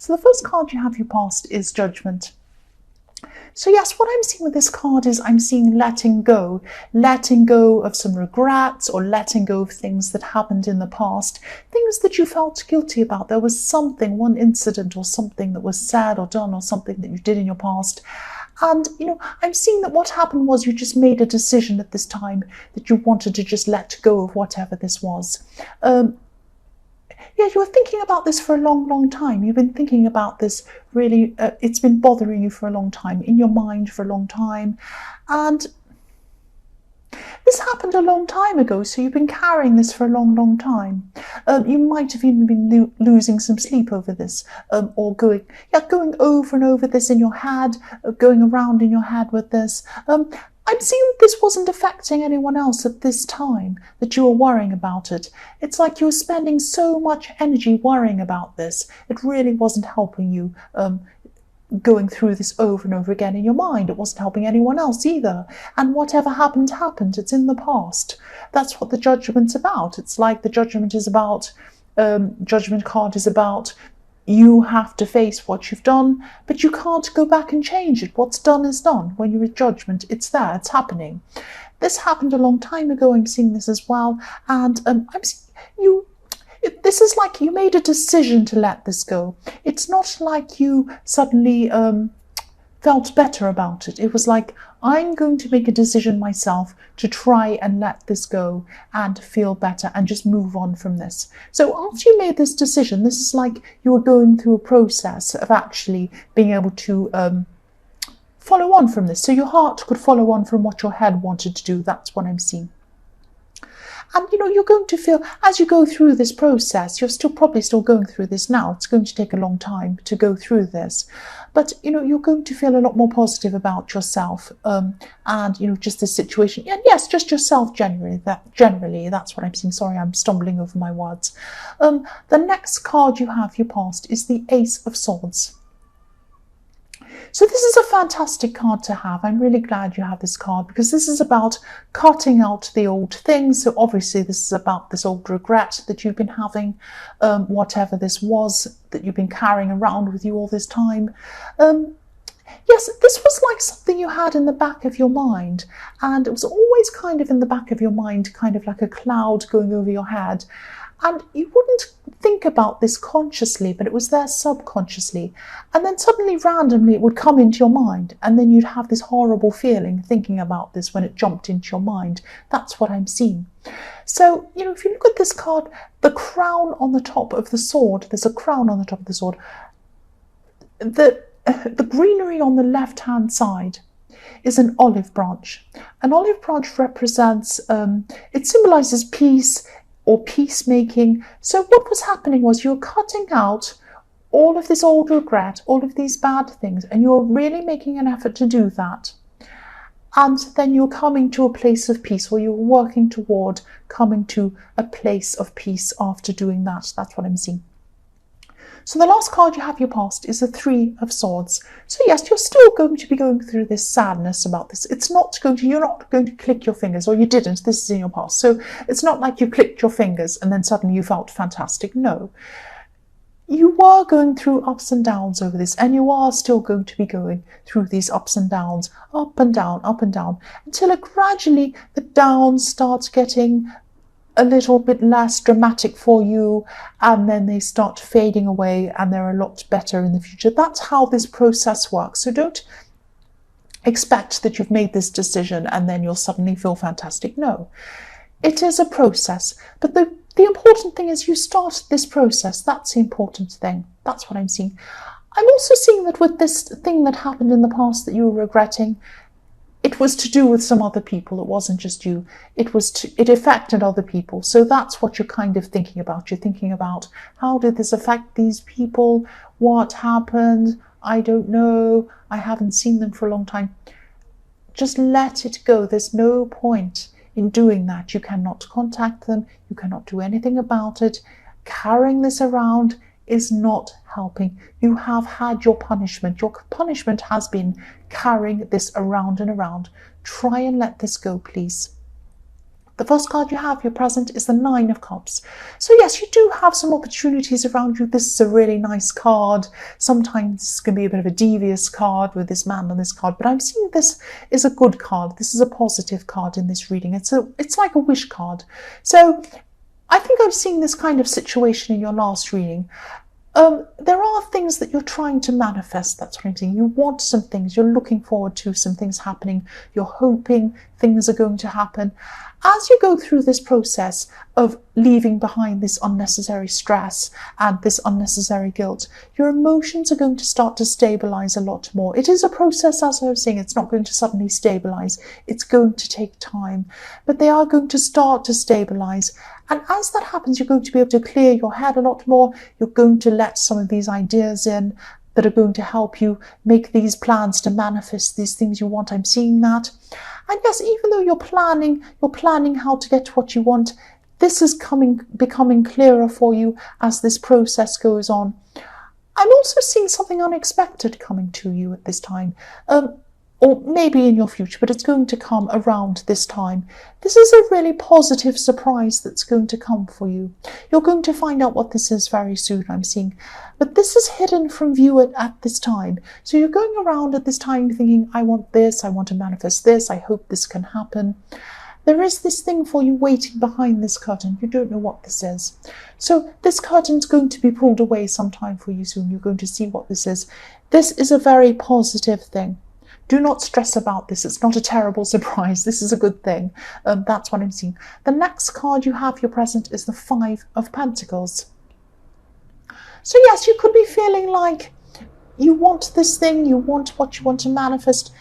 So the first card you have, your past, is Judgment. So yes, what I'm seeing with this card is I'm seeing letting go of some regrets, or letting go of things that happened in the past, things that you felt guilty about. There was something, one incident or something that was said or done or something that you did in your past. And, I'm seeing that what happened was you just made a decision at this time that you wanted to just let go of whatever this was. Yeah, you were thinking about this for a long, long time. You've been thinking about this really, it's been bothering you for a long time, in your mind for a long time. And this happened a long time ago, so you've been carrying this for a long, long time. You might have even been losing some sleep over this, or going over and over this in your head, going around in your head with this. I'm seeing that this wasn't affecting anyone else at this time, that you were worrying about it. It's like you were spending so much energy worrying about this. It really wasn't helping you going through this over and over again in your mind. It wasn't helping anyone else either. And whatever happened, happened. It's in the past. That's what the Judgment's about. It's like the Judgment is about, Judgment card is about, you have to face what you've done, but you can't go back and change it. What's done is done. When you're in Judgment, it's there, it's happening. This happened a long time ago. I'm seeing this as well. And I'm seeing you, this is like you made a decision to let this go. It's not like you suddenly felt better about it. It was like, I'm going to make a decision myself to try and let this go and feel better and just move on from this. So after you made this decision, this is like you were going through a process of actually being able to follow on from this. So your heart could follow on from what your head wanted to do. That's what I'm seeing. And, you're going to feel, as you go through this process, you're probably still going through this now. It's going to take a long time to go through this. But, you're going to feel a lot more positive about yourself and, just this situation. And yes, just yourself generally. That's what I'm seeing. Sorry, I'm stumbling over my words. The next card you have, your past, is the Ace of Swords. So this is a fantastic card to have. I'm really glad you have this card, because this is about cutting out the old things. So obviously this is about this old regret that you've been having, whatever this was that you've been carrying around with you all this time. Yes, this was like something you had in the back of your mind, and it was always kind of in the back of your mind, kind of like a cloud going over your head. And you wouldn't think about this consciously, but it was there subconsciously. And then suddenly, randomly, it would come into your mind. And then you'd have this horrible feeling thinking about this when it jumped into your mind. That's what I'm seeing. So, if you look at this card, the crown on the top of the sword, there's a crown on the top of the sword. The greenery on the left-hand side is an olive branch. An olive branch represents, it symbolizes peace, or peacemaking. So what was happening was you were cutting out all of this old regret, all of these bad things, and you're really making an effort to do that. And then you're coming to a place of peace, or you're working toward coming to a place of peace after doing that. That's what I'm seeing. So the last card you have your past is the Three of Swords. So yes, you're still going to be going through this sadness about this. You're not going to click your fingers, or you didn't. This is in your past. So it's not like you clicked your fingers and then suddenly you felt fantastic. No. You were going through ups and downs over this, and you are still going to be going through these ups and downs, up and down, until gradually the downs start getting a little bit less dramatic for you, and then they start fading away and they're a lot better in the future. That's how this process works. So don't expect that you've made this decision and then you'll suddenly feel fantastic. No, it is a process. But the important thing is you start this process. That's the important thing. That's what I'm seeing. I'm also seeing that with this thing that happened in the past that you were regretting, it was to do with some other people. It wasn't just you. It affected other people. So that's what you're kind of thinking about. You're thinking about, how did this affect these people? What happened? I don't know. I haven't seen them for a long time. Just let it go. There's no point in doing that. You cannot contact them. You cannot do anything about it. Carrying this around is not helping. You have had your punishment. Your punishment has been carrying this around and around. Try and let this go, please. The first card you have, your present, is the Nine of Cups. So yes, you do have some opportunities around you. This is a really nice card. Sometimes this can be a bit of a devious card with this man on this card, but I'm seeing this is a good card. This is a positive card in this reading. It's like a wish card. So I think I'm seeing this kind of situation in your last reading. There are things that you're trying to manifest. That's what I'm saying. You want some things. You're looking forward to some things happening. You're hoping things are going to happen. As you go through this process of leaving behind this unnecessary stress and this unnecessary guilt, your emotions are going to start to stabilize a lot more. It is a process, as I was saying. It's not going to suddenly stabilize. It's going to take time, but they are going to start to stabilize. And as that happens, you're going to be able to clear your head a lot more. You're going to let some of these ideas in that are going to help you make these plans to manifest these things you want. I'm seeing that. And yes, even though you're planning how to get to what you want, this is becoming clearer for you as this process goes on. I'm also seeing something unexpected coming to you at this time. Or maybe in your future, but it's going to come around this time. This is a really positive surprise that's going to come for you. You're going to find out what this is very soon, I'm seeing. But this is hidden from view at this time. So you're going around at this time thinking, I want this, I want to manifest this, I hope this can happen. There is this thing for you waiting behind this curtain. You don't know what this is. So this curtain's going to be pulled away sometime for you soon. You're going to see what this is. This is a very positive thing. Do not stress about this. It's not a terrible surprise. This is a good thing. That's what I'm seeing. The next card you have, your present, is the Five of Pentacles. So yes, you could be feeling like you want this thing, you want what you want to manifest.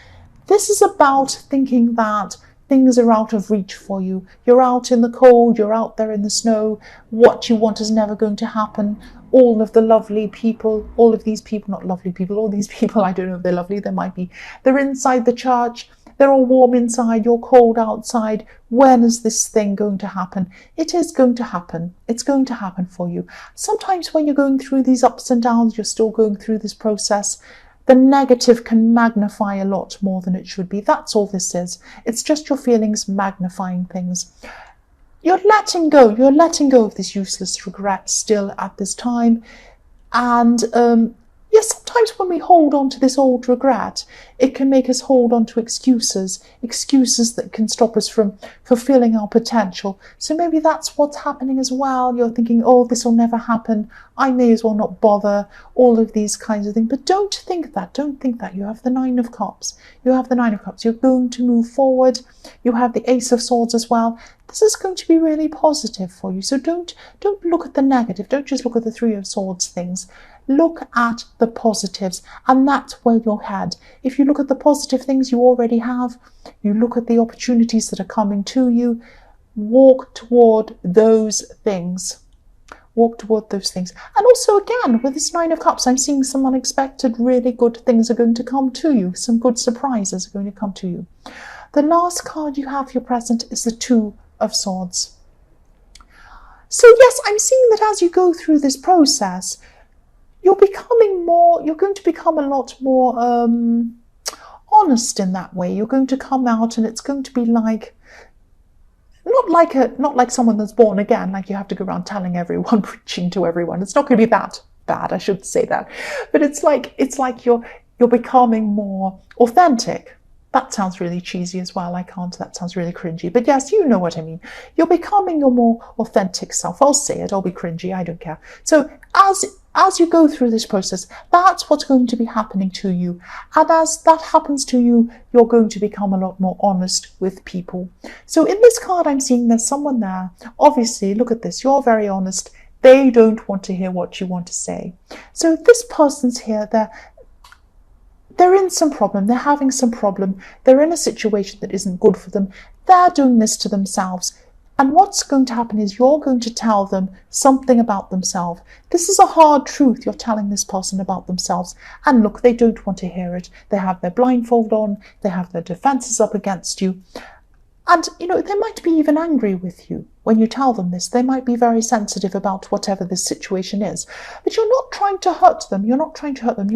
This is about thinking that things are out of reach for you. You're out in the cold, you're out there in the snow. What you want is never going to happen. All of the lovely people, all of these people, not lovely people, all these people, I don't know if they're lovely, they might be. They're inside the church, they're all warm inside, you're cold outside. When is this thing going to happen? It is going to happen. It's going to happen for you. Sometimes when you're going through these ups and downs, you're still going through this process, the negative can magnify a lot more than it should be. That's all this is. It's just your feelings magnifying things. You're letting go of this useless regret still at this time. And yes, sometimes when we hold on to this old regret, it can make us hold on to excuses that can stop us from fulfilling our potential. So maybe that's what's happening as well. You're thinking, oh, this will never happen. I may as well not bother, all of these kinds of things. But don't think that. You have the Nine of Cups. You're going to move forward. You have the Ace of Swords as well. This is going to be really positive for you. So don't look at the negative. Don't just look at the Three of Swords things. Look at the positives, and that's where you'll head. If you look at the positive things you already have, you look at the opportunities that are coming to you, walk toward those things. And also, again, with this Nine of Cups, I'm seeing some unexpected, really good things are going to come to you. Some good surprises are going to come to you. The last card you have, your present, is the Two of Swords. So yes, I'm seeing that as you go through this process, you're going to become a lot more honest in that way. You're going to come out and it's going to be like, not like someone that's born again, like you have to go around telling everyone, preaching to everyone. It's not going to be that bad, I should say that. But it's like you're becoming more authentic. That sounds really cheesy as well. That sounds really cringy. But yes, you know what I mean. You're becoming your more authentic self. I'll say it, I'll be cringy, I don't care. So as you go through this process, that's what's going to be happening to you. And as that happens to you, you're going to become a lot more honest with people. So in this card, I'm seeing there's someone there. Obviously, look at this. You're very honest. They don't want to hear what you want to say. So this person's here, they're in some problem, they're having some problem, they're in a situation that isn't good for them, they're doing this to themselves. And what's going to happen is you're going to tell them something about themselves. This is a hard truth you're telling this person about themselves. And look, they don't want to hear it. They have their blindfold on, they have their defenses up against you. And, they might be even angry with you when you tell them this. They might be very sensitive about whatever this situation is. But you're not trying to hurt them. You're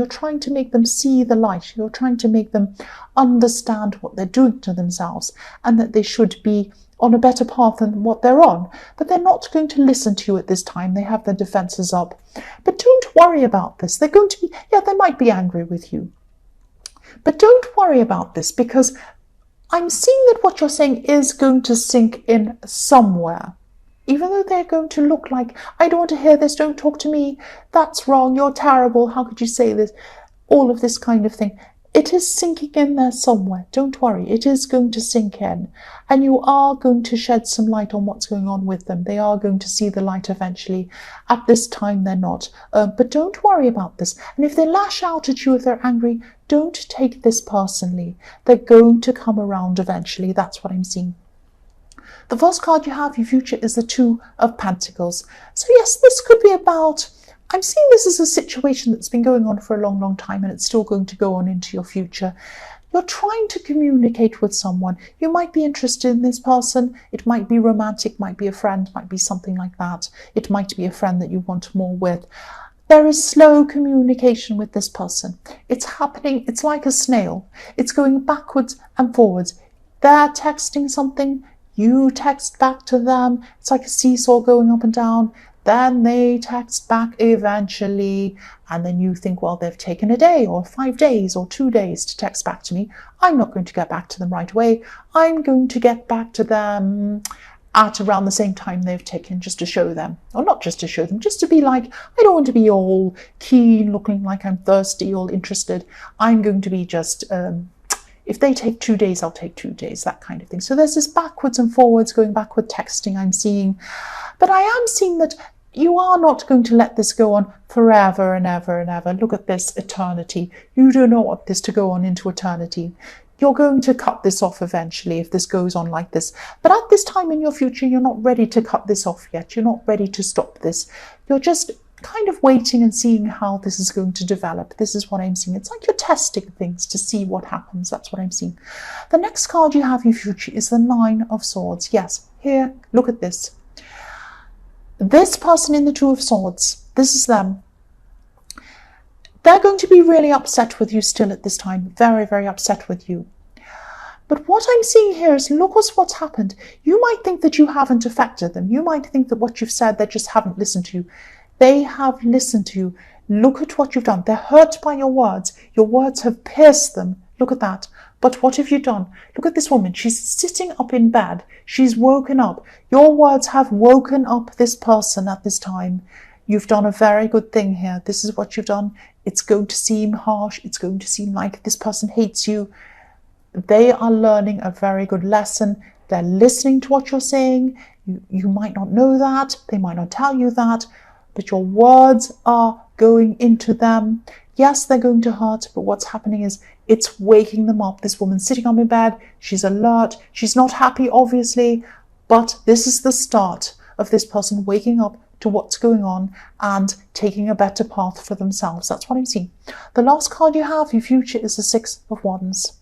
trying to make them see the light. You're trying to make them understand what they're doing to themselves and that they should be on a better path than what they're on, but they're not going to listen to you at this time. They have their defenses up. But don't worry about this. They're going to be, yeah, they might be angry with you. But don't worry about this, because I'm seeing that what you're saying is going to sink in somewhere. Even though they're going to look like, I don't want to hear this, don't talk to me, that's wrong, you're terrible, how could you say this? All of this kind of thing. It is sinking in there somewhere. Don't worry, it is going to sink in. And you are going to shed some light on what's going on with them. They are going to see the light eventually. At this time, they're not. But don't worry about this. And if they lash out at you, if they're angry, don't take this personally. They're going to come around eventually. That's what I'm seeing. The first card you have, your future, is the Two of Pentacles. So yes, this could be about, I'm seeing this as a situation that's been going on for a long, long time, and it's still going to go on into your future. You're trying to communicate with someone. You might be interested in this person. It might be romantic, might be a friend, might be something like that. It might be a friend that you want more with. There is slow communication with this person. It's happening, it's like a snail. It's going backwards and forwards. They're texting something, you text back to them. It's like a seesaw going up and down. Then they text back eventually. And then you think, well, they've taken a day or 5 days or 2 days to text back to me. I'm not going to get back to them right away. I'm going to get back to them at around the same time they've taken, just to show them. Or not just to show them, just to be like, I don't want to be all keen, looking like I'm thirsty, all interested. I'm going to be just... if they take 2 days, I'll take 2 days, that kind of thing. So there's this backwards and forwards, going backward texting I'm seeing. But I am seeing that you are not going to let this go on forever and ever and ever. Look at this, eternity. You do not want this to go on into eternity. You're going to cut this off eventually if this goes on like this. But at this time in your future, you're not ready to cut this off yet. You're not ready to stop this. You're just kind of waiting and seeing how this is going to develop. This is what I'm seeing. It's like you're testing things to see what happens. That's what I'm seeing. The next card you have in your future is the Nine of Swords. Yes, here, look at this. This person in the Two of Swords, this is them. They're going to be really upset with you still at this time. Very, very upset with you. But what I'm seeing here is, look what's happened. You might think that you haven't affected them. You might think that what you've said, they just haven't listened to you. They have listened to you. Look at what you've done. They're hurt by your words. Your words have pierced them. Look at that. But what have you done? Look at this woman. She's sitting up in bed. She's woken up. Your words have woken up this person at this time. You've done a very good thing here. This is what you've done. It's going to seem harsh. It's going to seem like this person hates you. They are learning a very good lesson. They're listening to what you're saying. You might not know that. They might not tell you that. But your words are going into them. Yes, they're going to hurt, but what's happening is it's waking them up. This woman's sitting on her bed. She's alert. She's not happy, obviously, but this is the start of this person waking up to what's going on and taking a better path for themselves. That's what I'm seeing. The last card you have, your future, is the Six of Wands.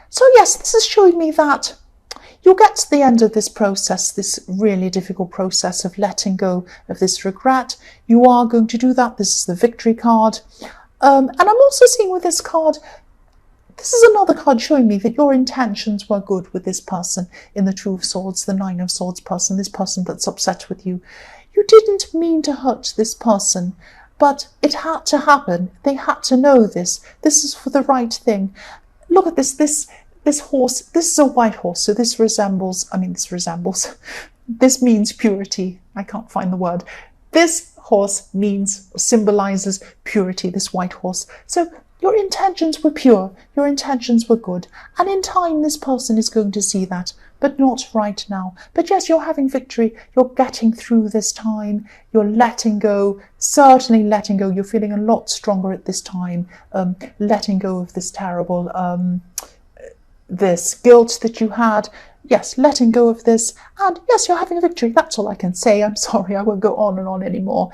So yes, this is showing me that you'll get to the end of this process, this really difficult process of letting go of this regret. You are going to do that. This is the Victory card. And I'm also seeing with this card, this is another card showing me that your intentions were good with this person in the Two of Swords, the Nine of Swords person, this person that's upset with you. You didn't mean to hurt this person, but it had to happen. They had to know this. This is for the right thing. Look at this. This horse, this is a white horse, so this means purity. I can't find the word. This horse symbolizes purity, this white horse. So your intentions were pure, your intentions were good. And in time, this person is going to see that, but not right now. But yes, you're having victory. You're getting through this time. You're letting go, certainly letting go. You're feeling a lot stronger at this time, letting go of this terrible... this guilt that you had. Yes, letting go of this. And yes, you're having a victory. That's all I can say. I'm sorry, I won't go on and on anymore.